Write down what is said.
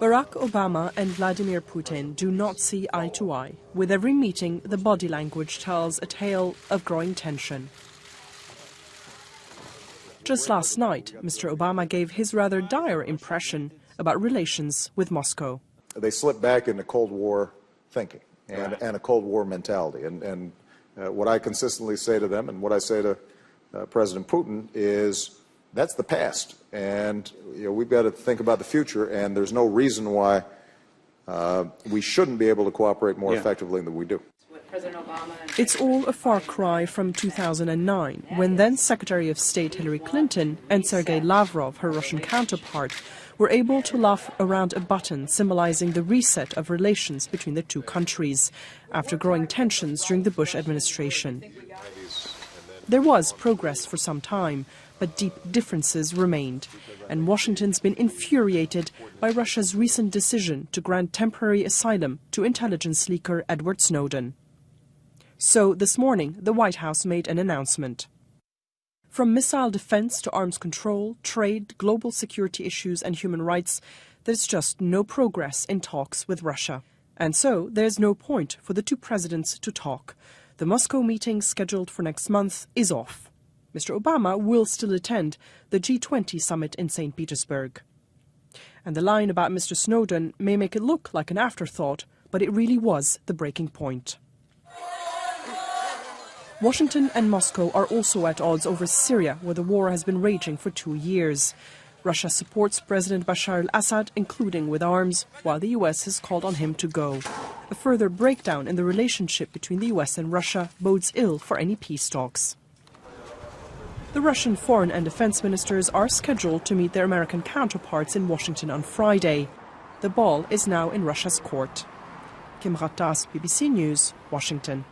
Barack Obama and Vladimir Putin do not see eye to eye. With every meeting, the body language tells a tale of growing tension. Just last night, Mr. Obama gave his rather dire impression about relations with Moscow. They slipped back into Cold War thinking and a Cold War mentality. And what I consistently say to them and what I say to President Putin is that's the past. And we've got to think about the future, and there's no reason why we shouldn't be able to cooperate more effectively than we do. It's all a far cry from 2009, when then Secretary of State Hillary Clinton and Sergei Lavrov, her Russian counterpart, were able to laugh around a button symbolizing the reset of relations between the two countries after growing tensions during the Bush administration. There was progress for some time, but deep differences remained, and Washington's been infuriated by Russia's recent decision to grant temporary asylum to intelligence leaker Edward Snowden. So this morning, the White House made an announcement. From missile defense to arms control, trade, global security issues and human rights, there's just no progress in talks with Russia. And so there's no point for the two presidents to talk. The Moscow meeting scheduled for next month is off. Mr. Obama will still attend the G20 summit in St. Petersburg. And the line about Mr. Snowden may make it look like an afterthought, but it really was the breaking point. Washington and Moscow are also at odds over Syria, where the war has been raging for 2 years. Russia supports President Bashar al-Assad, including with arms, while the US has called on him to go. A further breakdown in the relationship between the US and Russia bodes ill for any peace talks. The Russian foreign and defense ministers are scheduled to meet their American counterparts in Washington on Friday. The ball is now in Russia's court. Kim Rattas, BBC News, Washington.